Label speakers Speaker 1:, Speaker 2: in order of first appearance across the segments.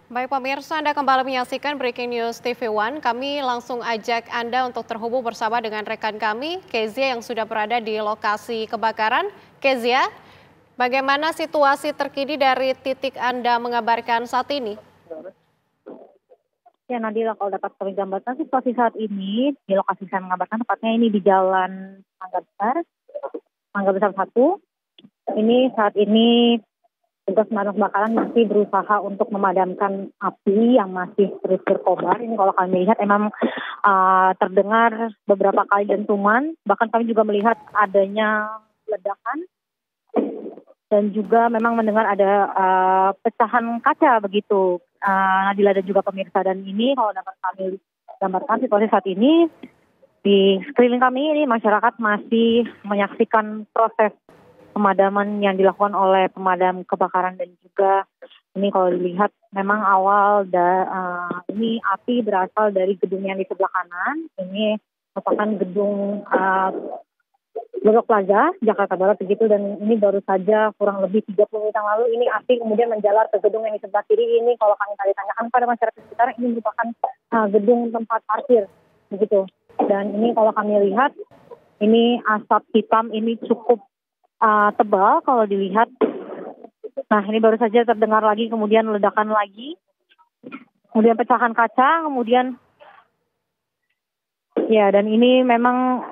Speaker 1: Baik pemirsa, Anda kembali menyaksikan Breaking News TV One. Kami langsung ajak Anda untuk terhubung bersama dengan rekan kami, Kezia yang sudah berada di lokasi kebakaran. Kezia, bagaimana situasi terkini dari titik Anda mengabarkan saat ini?
Speaker 2: Ya Nadila, kalau dapat kami gambarkan situasi saat ini di lokasi saya mengabarkan tepatnya ini di Jalan Mangga Besar 1. Ini saat ini tugas pemadam kebakaran masih berusaha untuk memadamkan api yang masih terus berkobar. Ini kalau kami lihat memang terdengar beberapa kali dentuman, bahkan kami juga melihat adanya ledakan dan juga memang mendengar ada pecahan kaca begitu. Nadila dan juga pemirsa, dan ini kalau dapat kami gambarkan situasi saat ini di sekeliling kami ini masyarakat masih menyaksikan proses pemadaman yang dilakukan oleh pemadam kebakaran, dan juga ini kalau dilihat memang ini api berasal dari gedung yang di sebelah kanan. Ini merupakan gedung Glodok Plaza, Jakarta Barat begitu, dan ini baru saja kurang lebih 30 menit yang lalu ini api kemudian menjalar ke gedung yang di sebelah kiri ini. Kalau kami tadi tanyakan pada masyarakat sekitar, ini merupakan gedung tempat parkir begitu. Dan ini kalau kami lihat, ini asap hitam ini cukup tebal kalau dilihat. Nah, ini baru saja terdengar lagi, kemudian ledakan lagi, kemudian pecahan kaca, kemudian ya, dan ini memang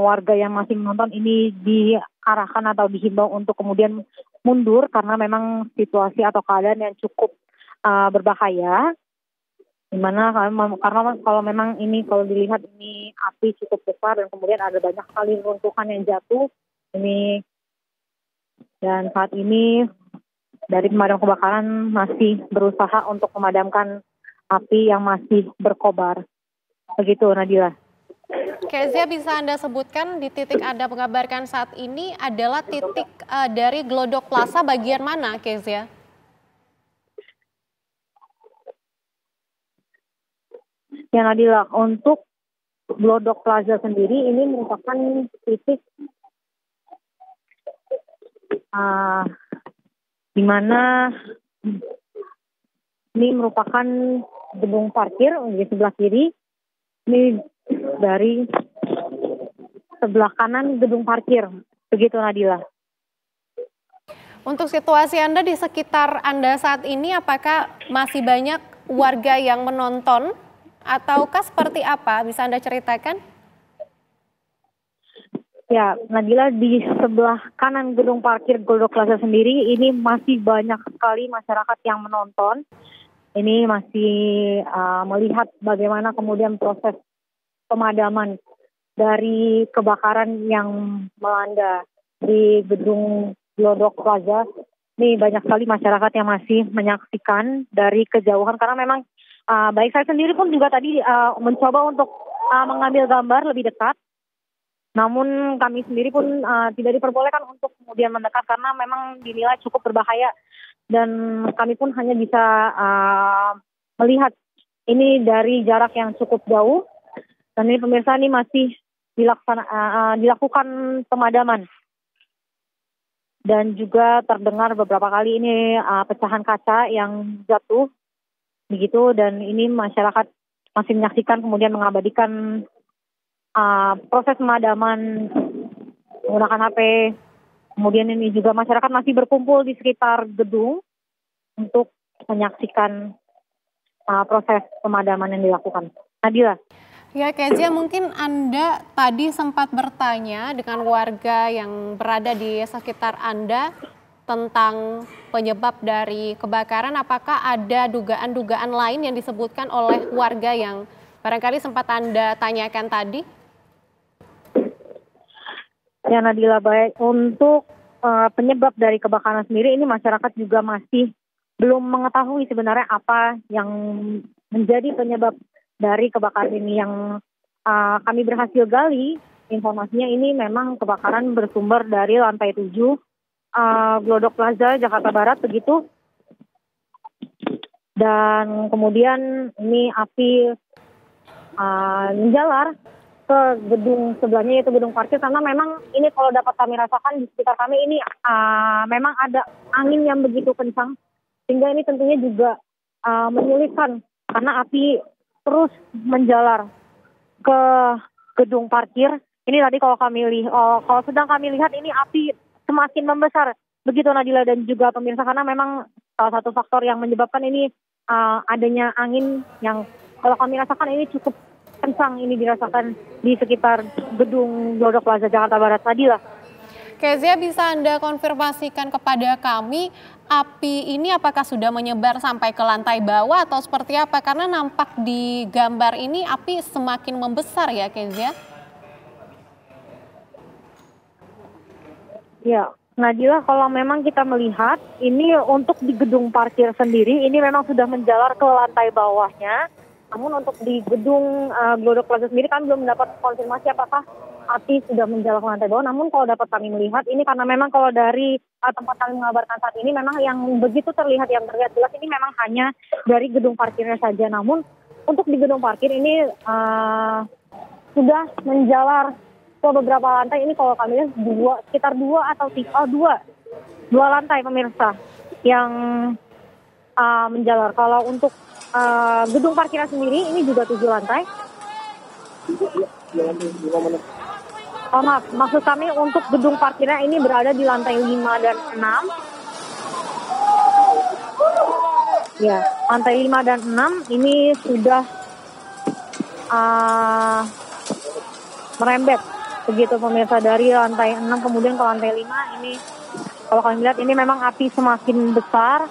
Speaker 2: warga yang masih menonton ini diarahkan atau dihimbau untuk kemudian mundur karena memang situasi atau keadaan yang cukup berbahaya. Dimana karena kalau memang ini kalau dilihat ini api cukup besar dan kemudian ada banyak sekali runtuhan yang jatuh ini, dan saat ini dari pemadam kebakaran masih berusaha untuk memadamkan api yang masih berkobar. Begitu, Nadila.
Speaker 1: Kezia, bisa Anda sebutkan di titik Anda mengabarkan saat ini adalah titik dari Glodok Plaza bagian mana, Kezia?
Speaker 2: Ya Nadila, untuk Glodok Plaza sendiri ini merupakan titik di mana ini merupakan gedung parkir di sebelah kiri. Ini dari sebelah kanan gedung parkir. Begitu, Nadila.
Speaker 1: Untuk situasi Anda di sekitar Anda saat ini, apakah masih banyak warga yang menonton ataukah seperti apa? Bisa Anda ceritakan?
Speaker 2: Ya, Nadila, di sebelah kanan gedung parkir Glodok Plaza sendiri ini masih banyak sekali masyarakat yang menonton. Ini masih melihat bagaimana kemudian proses pemadaman dari kebakaran yang melanda di gedung Glodok Plaza. Ini banyak sekali masyarakat yang masih menyaksikan dari kejauhan karena memang baik saya sendiri pun juga tadi mencoba untuk mengambil gambar lebih dekat. Namun kami sendiri pun tidak diperbolehkan untuk kemudian mendekat karena memang dinilai cukup berbahaya, dan kami pun hanya bisa melihat ini dari jarak yang cukup jauh. Dan ini pemirsa, ini masih dilakukan pemadaman. Dan juga terdengar beberapa kali ini pecahan kaca yang jatuh begitu, dan ini masyarakat masih menyaksikan kemudian mengabadikan proses pemadaman menggunakan HP. Kemudian ini juga masyarakat masih berkumpul di sekitar gedung untuk menyaksikan proses pemadaman yang dilakukan. Nadila.
Speaker 1: Ya, Kezia, mungkin Anda tadi sempat bertanya dengan warga yang berada di sekitar Anda tentang penyebab dari kebakaran. Apakah ada dugaan-dugaan lain yang disebutkan oleh warga yang barangkali sempat Anda tanyakan tadi?
Speaker 2: Ya Nadila, baik untuk penyebab dari kebakaran sendiri ini masyarakat juga masih belum mengetahui sebenarnya apa yang menjadi penyebab dari kebakaran ini. Yang kami berhasil gali informasinya, ini memang kebakaran bersumber dari lantai 7 Glodok Plaza, Jakarta Barat begitu. Dan kemudian ini api menjalar ke gedung sebelahnya, yaitu gedung parkir, karena memang ini kalau dapat kami rasakan di sekitar kami ini memang ada angin yang begitu kencang, sehingga ini tentunya juga menyulitkan karena api terus menjalar ke gedung parkir. Ini tadi kalau sedang kami lihat ini api semakin membesar. Begitu Nadila dan juga pemirsa, karena memang salah satu faktor yang menyebabkan ini adanya angin yang kalau kami rasakan ini cukup kencang ini dirasakan di sekitar gedung Glodok Plaza Jakarta Barat. Nadila.
Speaker 1: Kezia, bisa Anda konfirmasikan kepada kami, api ini apakah sudah menyebar sampai ke lantai bawah atau seperti apa? Karena nampak di gambar ini api semakin membesar ya, Kezia?
Speaker 2: Ya, Nadila, kalau memang kita melihat ini untuk di gedung parkir sendiri ini memang sudah menjalar ke lantai bawahnya. Namun untuk di gedung Glodok Plaza sendiri kami belum mendapat konfirmasi apakah api sudah menjalar ke lantai bawah. Namun kalau dapat kami melihat ini karena memang kalau dari tempat kami mengabarkan saat ini memang yang begitu terlihat jelas ini memang hanya dari gedung parkirnya saja. Namun untuk di gedung parkir ini sudah menjalar ke beberapa lantai. Ini kalau kami lihat sekitar dua lantai pemirsa yang menjalar. Kalau untuk gedung parkirnya sendiri ini juga 7 lantai. Maaf, maksud kami untuk gedung parkirnya ini berada di lantai 5 dan 6. Ya, lantai 5 dan 6 ini sudah merembet. Begitu pemirsa, dari lantai 6 kemudian ke lantai 5 ini. Kalau kalian lihat ini memang api semakin besar,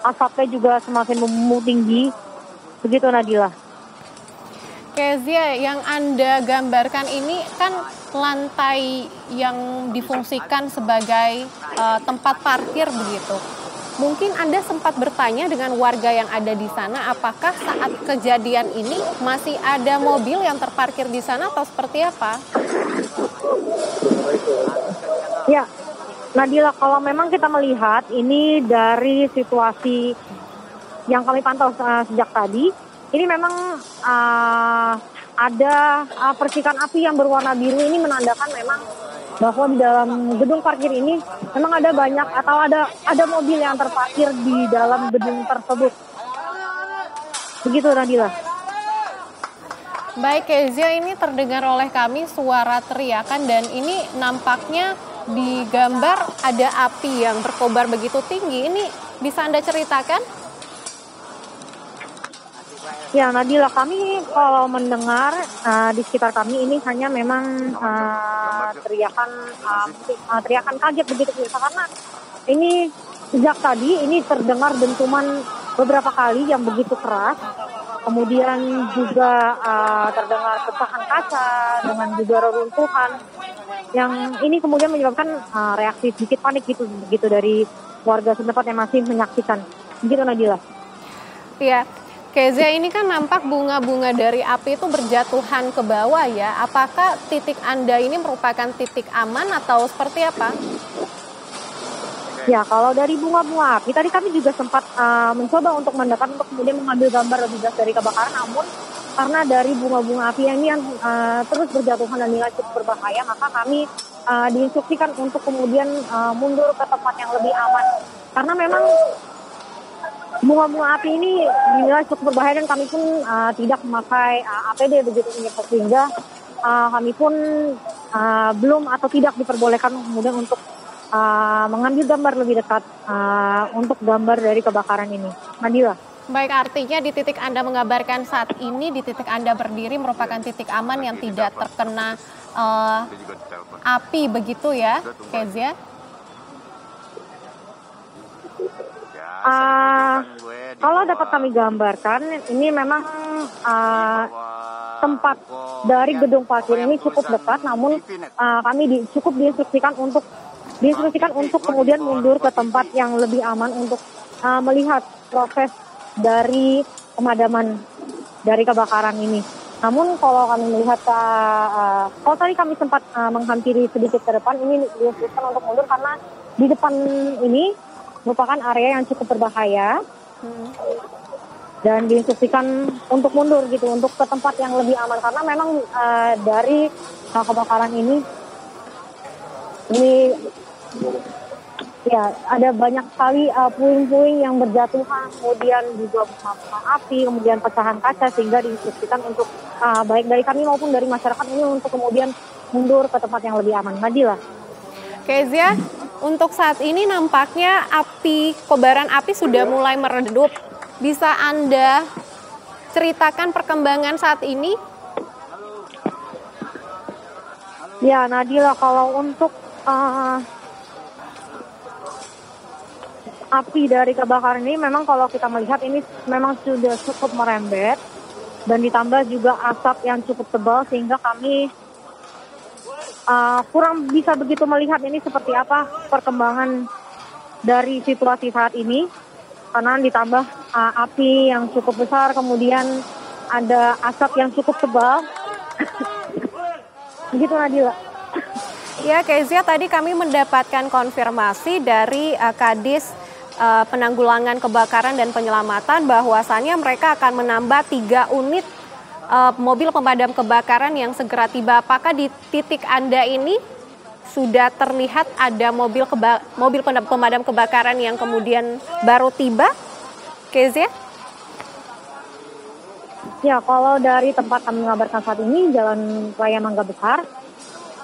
Speaker 2: asapnya juga semakin membumbung tinggi. Begitu Nadila.
Speaker 1: Kezia, yang Anda gambarkan ini kan lantai yang difungsikan sebagai tempat parkir begitu. Mungkin Anda sempat bertanya dengan warga yang ada di sana, apakah saat kejadian ini masih ada mobil yang terparkir di sana atau seperti apa?
Speaker 2: Ya, Nadila, kalau memang kita melihat ini dari situasi yang kami pantau sejak tadi, ini memang ada percikan api yang berwarna biru. Ini menandakan memang bahwa di dalam gedung parkir ini memang ada banyak atau ada mobil yang terparkir di dalam gedung tersebut. Begitu Nadila.
Speaker 1: Baik Kezia, ini terdengar oleh kami suara teriakan dan ini nampaknya di gambar ada api yang berkobar begitu tinggi. Ini bisa Anda ceritakan?
Speaker 2: Ya Nadila, kami kalau mendengar di sekitar kami ini hanya memang teriakan kaget begitu karena ini sejak tadi ini terdengar dentuman beberapa kali yang begitu keras. Kemudian juga terdengar pecahan kaca dengan juga reruntuhan yang ini kemudian menyebabkan reaksi sedikit panik gitu dari warga setempat yang masih menyaksikan. Begitu Nadila.
Speaker 1: Iya. Kezia, ini kan nampak bunga-bunga dari api itu berjatuhan ke bawah ya. Apakah titik Anda ini merupakan titik aman atau seperti apa?
Speaker 2: Ya, kalau dari bunga-bunga api, tadi kami juga sempat mencoba untuk mendekat untuk kemudian mengambil gambar lebih jelas dari kebakaran. Namun karena dari bunga-bunga api ini yang terus berjatuhan dan nilai cukup berbahaya, maka kami diinstruksikan untuk kemudian mundur ke tempat yang lebih aman. Karena memang bunga-bunga api ini dinilai cukup berbahaya dan kami pun tidak memakai APD begitu sehingga kami pun belum atau tidak diperbolehkan kemudian untuk mengambil gambar lebih dekat untuk gambar dari kebakaran ini. Nadila.
Speaker 1: Baik, artinya di titik Anda mengabarkan saat ini, di titik Anda berdiri merupakan titik aman yang tidak terkena api begitu ya, Kezia?
Speaker 2: Kalau dapat kami gambarkan, ini memang tempat dari gedung parkir ini cukup dekat, namun kami cukup diinstruksikan untuk kemudian mundur ke tempat yang lebih aman untuk melihat proses dari pemadaman dari kebakaran ini. Namun kalau kami melihat, kalau tadi kami sempat menghampiri sedikit ke depan, ini diinstruksikan untuk mundur karena di depan ini merupakan area yang cukup berbahaya dan diinstruksikan untuk mundur gitu, untuk ke tempat yang lebih aman karena memang dari kebakaran ini Ya, ada banyak sekali puing-puing yang berjatuhan, kemudian juga bunga api, kemudian pecahan kaca, sehingga diinstruksikan untuk baik dari kami maupun dari masyarakat ini untuk kemudian mundur ke tempat yang lebih aman. Nadila.
Speaker 1: Kezia, untuk saat ini nampaknya kobaran api sudah mulai meredup. Bisa Anda ceritakan perkembangan saat ini?
Speaker 2: Ya, Nadila, kalau untuk api dari kebakaran ini memang kalau kita melihat ini memang sudah cukup merembet dan ditambah juga asap yang cukup tebal sehingga kami kurang bisa begitu melihat ini seperti apa perkembangan dari situasi saat ini karena ditambah api yang cukup besar, kemudian ada asap yang cukup tebal. Begitu, Nadila.
Speaker 1: Ya, Kezia, tadi kami mendapatkan konfirmasi dari Kadis Penanggulangan Kebakaran dan Penyelamatan bahwasannya mereka akan menambah 3 unit mobil pemadam kebakaran yang segera tiba. Apakah di titik Anda ini sudah terlihat ada mobil pemadam kebakaran yang kemudian baru tiba, Kezia?
Speaker 2: Ya, kalau dari tempat kami mengabarkan saat ini, Jalan Raya Mangga Besar 1,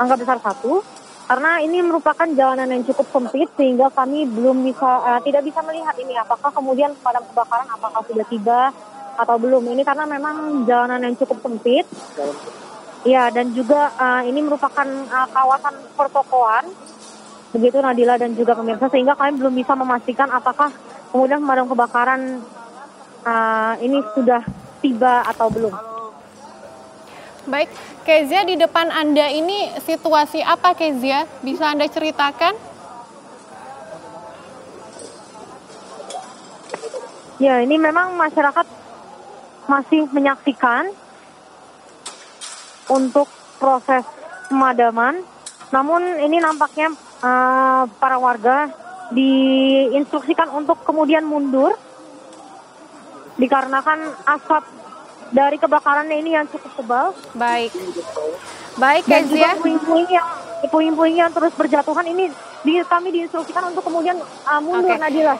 Speaker 2: karena ini merupakan jalanan yang cukup sempit sehingga kami tidak bisa melihat ini apakah kemudian pemadam kebakaran apakah sudah tiba atau belum. Ini karena memang jalanan yang cukup sempit. Ya, dan juga ini merupakan kawasan pertokoan. Begitu, Nadila dan juga pemirsa, sehingga kami belum bisa memastikan apakah kemudian pemadam kebakaran ini sudah tiba atau belum.
Speaker 1: Baik, Kezia, di depan Anda ini situasi apa, Kezia? Bisa Anda ceritakan?
Speaker 2: Ya, ini memang masyarakat masih menyaksikan untuk proses pemadaman. Namun ini nampaknya para warga diinstruksikan untuk kemudian mundur dikarenakan asap dari kebakarannya ini yang cukup tebal.
Speaker 1: Baik,
Speaker 2: dan
Speaker 1: Kezia.
Speaker 2: juga puing-puing yang terus berjatuhan ini kami diinstruksikan untuk kemudian mundur.
Speaker 1: Oke.
Speaker 2: Nadila.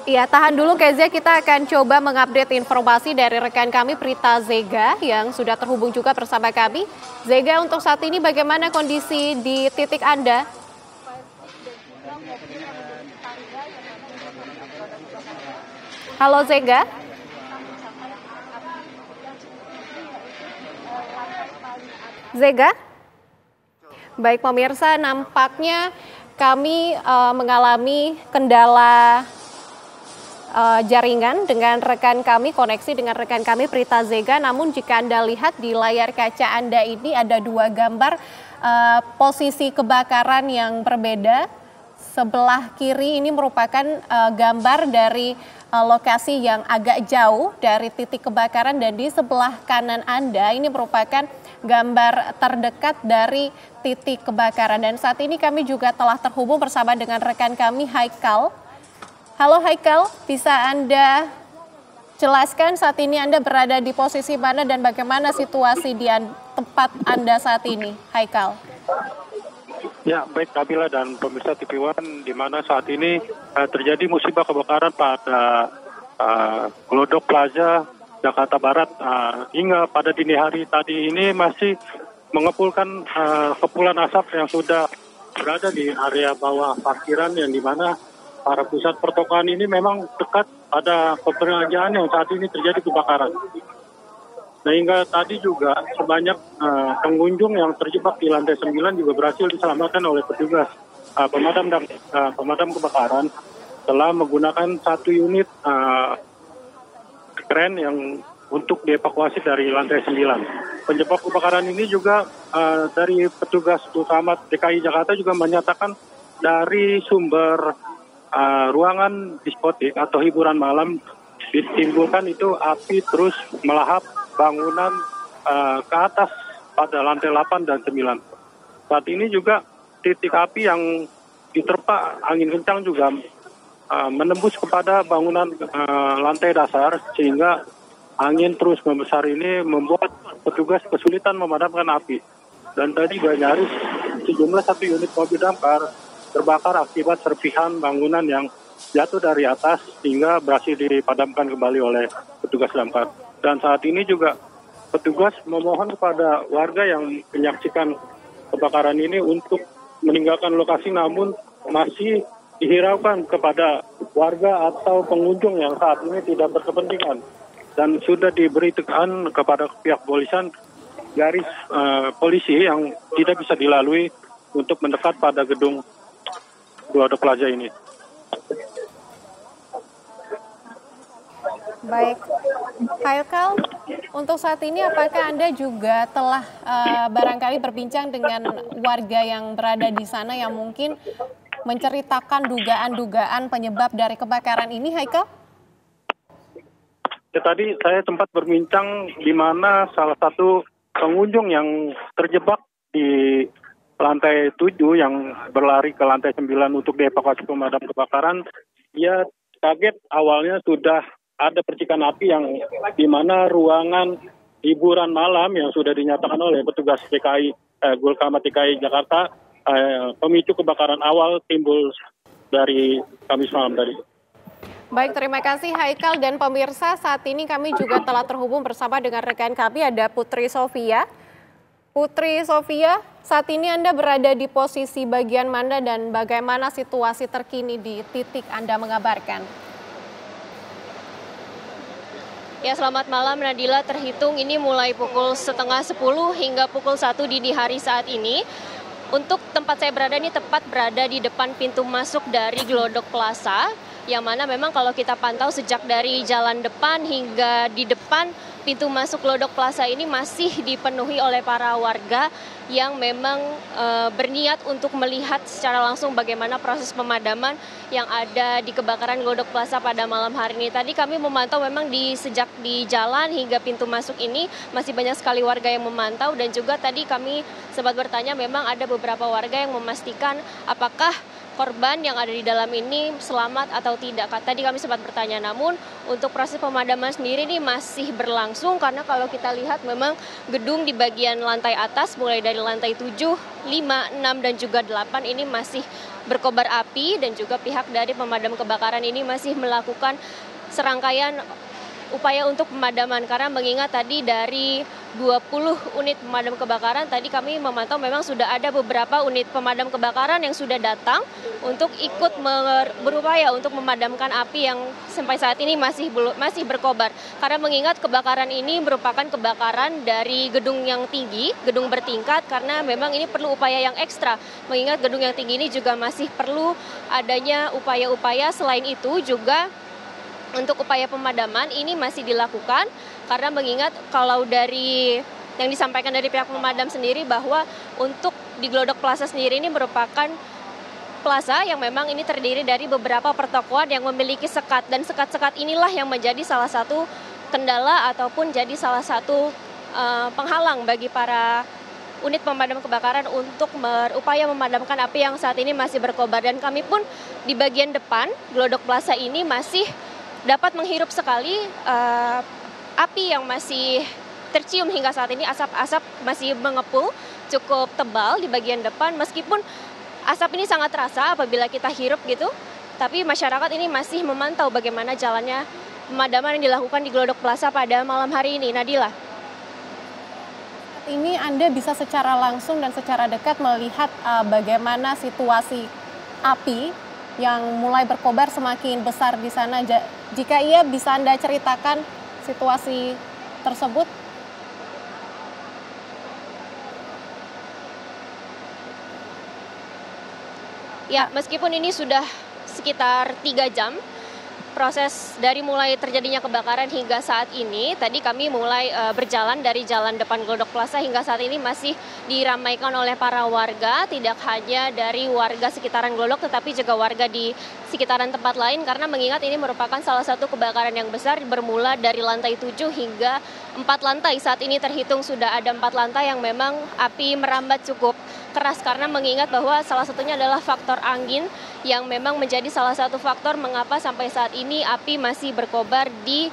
Speaker 1: Iya, tahan dulu Kezia, kita akan coba mengupdate informasi dari rekan kami Prita Zega yang sudah terhubung juga bersama kami. Zega, untuk saat ini bagaimana kondisi di titik Anda? Halo Zega. Zega? Baik pemirsa, nampaknya kami mengalami kendala jaringan dengan rekan kami, koneksi dengan rekan kami Prita Zega. Namun jika Anda lihat di layar kaca Anda ini ada 2 gambar posisi kebakaran yang berbeda. Sebelah kiri ini merupakan gambar dari lokasi yang agak jauh dari titik kebakaran, dan di sebelah kanan Anda ini merupakan gambar terdekat dari titik kebakaran. Dan saat ini kami juga telah terhubung bersama dengan rekan kami Haikal. Halo Haikal, bisa Anda jelaskan saat ini Anda berada di posisi mana dan bagaimana situasi di tempat Anda saat ini, Haikal?
Speaker 3: Ya, baik Nabila dan pemirsa TV One, di mana saat ini terjadi musibah kebakaran pada Glodok Plaza, Jakarta Barat. Hingga pada dini hari tadi ini masih mengepulkan kepulan asap yang sudah berada di area bawah parkiran, yang di mana para pusat pertokoan ini memang dekat pada perbelanjaan yang saat ini terjadi kebakaran. Sehingga tadi juga sebanyak pengunjung yang terjebak di lantai 9 juga berhasil diselamatkan oleh petugas pemadam kebakaran setelah menggunakan 1 unit kren yang untuk dievakuasi dari lantai 9. Penyebab kebakaran ini juga dari petugas utama DKI Jakarta juga menyatakan dari sumber ruangan diskotik atau hiburan malam ditimbulkan itu api terus melahap bangunan ke atas pada lantai 8 dan 9. Saat ini juga titik api yang diterpa angin kencang juga menembus kepada bangunan lantai dasar, sehingga angin terus membesar ini membuat petugas kesulitan memadamkan api. Dan tadi juga nyaris sejumlah 1 unit mobil damkar terbakar akibat serpihan bangunan yang jatuh dari atas hingga berhasil dipadamkan kembali oleh petugas damkar. Dan saat ini juga petugas memohon kepada warga yang menyaksikan kebakaran ini untuk meninggalkan lokasi, namun masih dihiraukan kepada warga atau pengunjung yang saat ini tidak berkepentingan. Dan sudah diberi tekan kepada pihak kepolisian garis polisi yang tidak bisa dilalui untuk mendekat pada gedung Glodok Plaza ini.
Speaker 1: Baik, Haikal, untuk saat ini apakah Anda juga telah barangkali berbincang dengan warga yang berada di sana yang mungkin menceritakan dugaan-dugaan penyebab dari kebakaran ini, Haikal?
Speaker 3: Ya, tadi saya sempat berbincang di mana salah satu pengunjung yang terjebak di lantai 7 yang berlari ke lantai 9 untuk dievakuasi pemadam kebakaran. Dia kaget awalnya sudah ada percikan api yang di mana ruangan hiburan malam yang sudah dinyatakan oleh petugas DKI Gulkamat DKI Jakarta pemicu kebakaran awal timbul dari Kamis malam tadi.
Speaker 1: Baik, terima kasih Haikal dan pemirsa. Saat ini kami juga telah terhubung bersama dengan rekan kami, ada Putri Sofia. Putri Sofia, saat ini Anda berada di posisi bagian mana dan bagaimana situasi terkini di titik Anda mengabarkan?
Speaker 4: Ya, selamat malam Nadila. Terhitung ini mulai pukul 9:30 hingga pukul 1 dini hari saat ini. Untuk tempat saya berada ini tepat berada di depan pintu masuk dari Glodok Plaza, yang mana memang kalau kita pantau sejak dari jalan depan hingga di depan pintu masuk Glodok Plaza ini masih dipenuhi oleh para warga yang memang berniat untuk melihat secara langsung bagaimana proses pemadaman yang ada di kebakaran Glodok Plaza pada malam hari ini. Tadi kami memantau memang sejak di jalan hingga pintu masuk ini masih banyak sekali warga yang memantau, dan juga tadi kami sempat bertanya memang ada beberapa warga yang memastikan apakah korban yang ada di dalam ini selamat atau tidak. Tadi kami sempat bertanya, namun untuk proses pemadaman sendiri ini masih berlangsung karena kalau kita lihat memang gedung di bagian lantai atas mulai dari lantai 7, 5, 6 dan juga 8 ini masih berkobar api, dan juga pihak dari pemadam kebakaran ini masih melakukan serangkaian upaya untuk pemadaman, karena mengingat tadi dari 20 unit pemadam kebakaran, tadi kami memantau memang sudah ada beberapa unit pemadam kebakaran yang sudah datang untuk ikut berupaya untuk memadamkan api yang sampai saat ini masih berkobar. Karena mengingat kebakaran ini merupakan kebakaran dari gedung yang tinggi, gedung bertingkat, karena memang ini perlu upaya yang ekstra. Mengingat gedung yang tinggi ini juga masih perlu adanya upaya-upaya. Selain itu juga untuk upaya pemadaman ini masih dilakukan, karena mengingat kalau dari yang disampaikan dari pihak pemadam sendiri bahwa untuk di Glodok Plaza sendiri ini merupakan plaza yang memang ini terdiri dari beberapa pertokoan yang memiliki sekat, dan sekat-sekat inilah yang menjadi salah satu kendala ataupun jadi salah satu penghalang bagi para unit pemadam kebakaran untuk berupaya memadamkan api yang saat ini masih berkobar. Dan kami pun di bagian depan Glodok Plaza ini masih dapat menghirup sekali api yang masih tercium hingga saat ini. Asap-asap masih mengepul cukup tebal di bagian depan, meskipun asap ini sangat terasa apabila kita hirup gitu, tapi masyarakat ini masih memantau bagaimana jalannya pemadaman yang dilakukan di Glodok Plaza pada malam hari ini. Nadila.
Speaker 1: Ini Anda bisa secara langsung dan secara dekat melihat bagaimana situasi api yang mulai berkobar semakin besar di sana. Jika iya, bisa Anda ceritakan situasi tersebut?
Speaker 4: Ya, meskipun ini sudah sekitar 3 jam proses dari mulai terjadinya kebakaran hingga saat ini, tadi kami mulai berjalan dari jalan depan Glodok Plaza hingga saat ini masih diramaikan oleh para warga, tidak hanya dari warga sekitaran Glodok tetapi juga warga di sekitaran tempat lain, karena mengingat ini merupakan salah satu kebakaran yang besar bermula dari lantai 7 hingga 4 lantai. Saat ini terhitung sudah ada 4 lantai yang memang api merambat cukup keras, karena mengingat bahwa salah satunya adalah faktor angin yang memang menjadi salah satu faktor mengapa sampai saat ini api masih berkobar di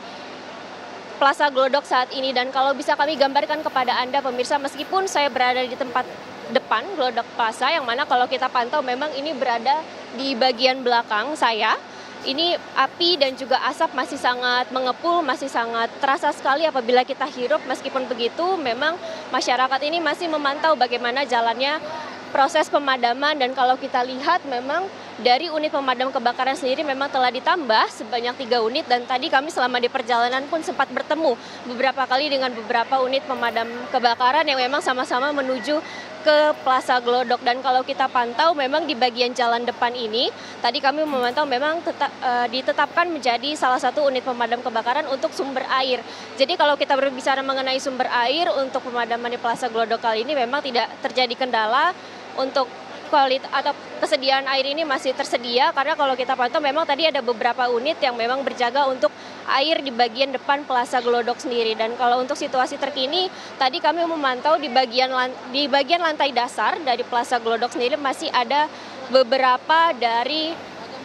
Speaker 4: Plaza Glodok saat ini. Dan kalau bisa kami gambarkan kepada Anda pemirsa, meskipun saya berada di tempat depan Glodok Plaza, yang mana kalau kita pantau memang ini berada di bagian belakang saya. Ini api dan juga asap masih sangat mengepul, masih sangat terasa sekali apabila kita hirup. Meskipun begitu, memang masyarakat ini masih memantau bagaimana jalannya proses pemadaman, dan kalau kita lihat memang dari unit pemadam kebakaran sendiri memang telah ditambah sebanyak 3 unit, dan tadi kami selama di perjalanan pun sempat bertemu beberapa kali dengan beberapa unit pemadam kebakaran yang memang sama-sama menuju ke Plaza Glodok. Dan kalau kita pantau memang di bagian jalan depan ini tadi kami memantau memang ditetapkan menjadi salah satu unit pemadam kebakaran untuk sumber air. Jadi kalau kita berbicara mengenai sumber air untuk pemadaman di Plaza Glodok kali ini memang tidak terjadi kendala. Untuk kualitas atau kesediaan air ini masih tersedia, karena kalau kita pantau memang tadi ada beberapa unit yang memang berjaga untuk air di bagian depan Plaza Glodok sendiri. Dan kalau untuk situasi terkini tadi kami memantau di bagian lantai dasar dari Plaza Glodok sendiri masih ada beberapa dari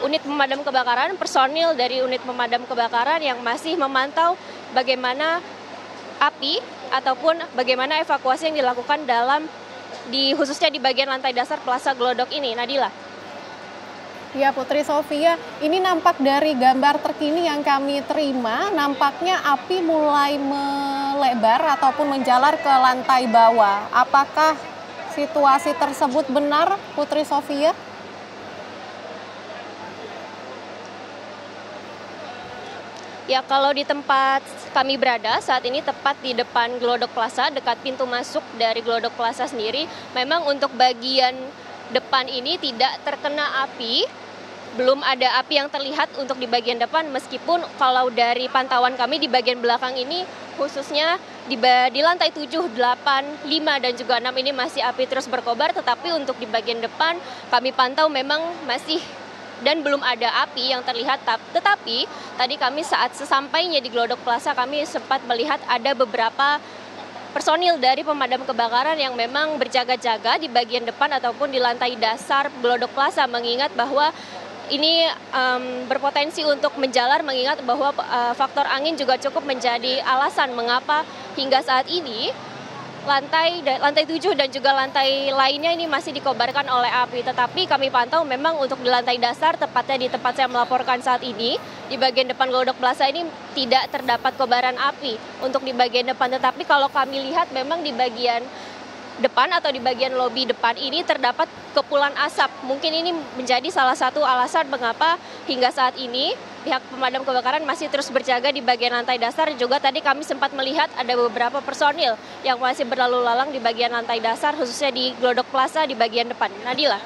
Speaker 4: unit pemadam kebakaran, personil dari unit pemadam kebakaran yang masih memantau bagaimana api ataupun bagaimana evakuasi yang dilakukan khususnya di bagian lantai dasar Plaza Glodok ini, Nadila.
Speaker 1: Ya, Putri Sofia, ini nampak dari gambar terkini yang kami terima, nampaknya api mulai melebar ataupun menjalar ke lantai bawah. Apakah situasi tersebut benar, Putri Sofia?
Speaker 4: Ya, kalau di tempat kami berada saat ini tepat di depan Glodok Plaza, dekat pintu masuk dari Glodok Plaza sendiri, memang untuk bagian depan ini tidak terkena api. Belum ada api yang terlihat untuk di bagian depan, meskipun kalau dari pantauan kami di bagian belakang ini, khususnya di lantai 7, 8, 5, dan juga 6 ini masih api terus berkobar, tetapi untuk di bagian depan kami pantau memang masih dan belum ada api yang terlihat. Tetapi tadi kami saat sesampainya di Glodok Plaza kami sempat melihat ada beberapa personil dari pemadam kebakaran yang memang berjaga-jaga di bagian depan ataupun di lantai dasar Glodok Plaza, mengingat bahwa ini berpotensi untuk menjalar, mengingat bahwa faktor angin juga cukup menjadi alasan mengapa hingga saat ini lantai 7 dan juga lantai lainnya ini masih dikobarkan oleh api. Tetapi kami pantau memang untuk di lantai dasar, tepatnya di tempat saya melaporkan saat ini, di bagian depan Glodok Plaza ini tidak terdapat kobaran api untuk di bagian depan. Tetapi kalau kami lihat memang di bagian depan atau di bagian lobi depan ini terdapat kepulan asap. Mungkin ini menjadi salah satu alasan mengapa hingga saat ini pihak pemadam kebakaran masih terus berjaga di bagian lantai dasar. Juga tadi kami sempat melihat ada beberapa personil yang masih berlalu lalang di bagian lantai dasar, khususnya di Glodok Plaza di bagian depan. Nadila.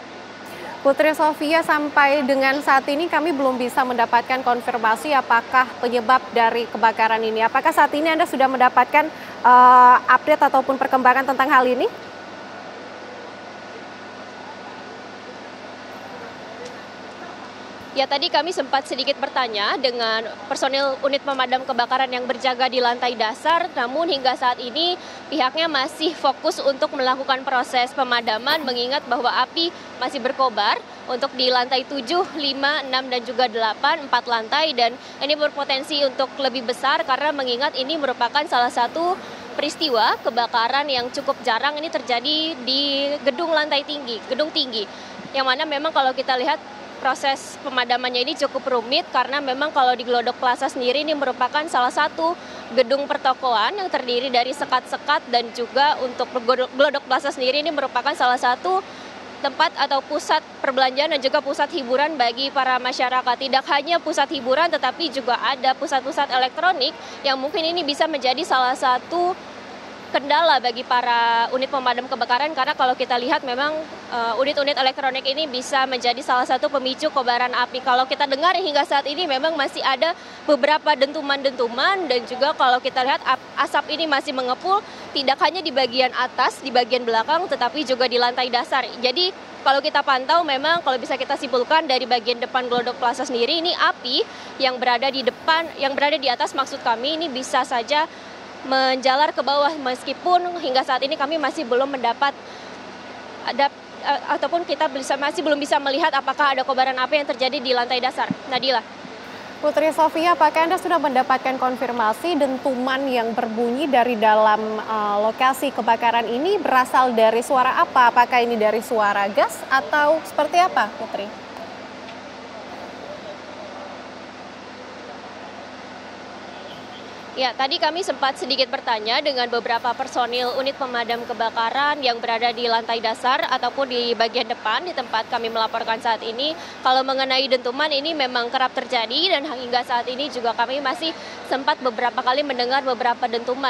Speaker 1: Putri Sofia, sampai dengan saat ini kami belum bisa mendapatkan konfirmasi apakah penyebab dari kebakaran ini. Apakah saat ini Anda sudah mendapatkan update ataupun perkembangan tentang hal ini?
Speaker 4: Ya, tadi kami sempat sedikit bertanya dengan personil unit pemadam kebakaran yang berjaga di lantai dasar, namun hingga saat ini pihaknya masih fokus untuk melakukan proses pemadaman, mengingat bahwa api masih berkobar untuk di lantai 7, 5, 6, dan juga 8, 4 lantai, dan ini berpotensi untuk lebih besar karena mengingat ini merupakan salah satu peristiwa kebakaran yang cukup jarang ini terjadi di gedung lantai tinggi, gedung tinggi, yang mana memang kalau kita lihat proses pemadamannya ini cukup rumit karena memang kalau di Glodok Plaza sendiri ini merupakan salah satu gedung pertokoan yang terdiri dari sekat-sekat, dan juga untuk Glodok Plaza sendiri ini merupakan salah satu tempat atau pusat perbelanjaan dan juga pusat hiburan bagi para masyarakat. Tidak hanya pusat hiburan tetapi juga ada pusat-pusat elektronik yang mungkin ini bisa menjadi salah satu kendala bagi para unit pemadam kebakaran, karena kalau kita lihat memang unit-unit elektronik ini bisa menjadi salah satu pemicu kobaran api. Kalau kita dengar hingga saat ini memang masih ada beberapa dentuman-dentuman, dan juga kalau kita lihat asap ini masih mengepul tidak hanya di bagian atas, di bagian belakang, tetapi juga di lantai dasar. Jadi kalau kita pantau memang kalau bisa kita simpulkan dari bagian depan Glodok Plaza sendiri ini api yang berada di depan, yang berada di atas maksud kami, ini bisa saja menjalar ke bawah, meskipun hingga saat ini kami masih belum mendapat ataupun kita masih belum bisa melihat apakah ada kobaran api yang terjadi di lantai dasar. Nadila.
Speaker 1: Putri Sofia, apakah Anda sudah mendapatkan konfirmasi dentuman yang berbunyi dari dalam lokasi kebakaran ini berasal dari suara apa? Apakah ini dari suara gas atau seperti apa, Putri?
Speaker 4: Ya, tadi kami sempat sedikit bertanya dengan beberapa personil unit pemadam kebakaran yang berada di lantai dasar ataupun di bagian depan di tempat kami melaporkan saat ini. Kalau mengenai dentuman ini memang kerap terjadi dan hingga saat ini juga kami masih sempat beberapa kali mendengar beberapa dentuman.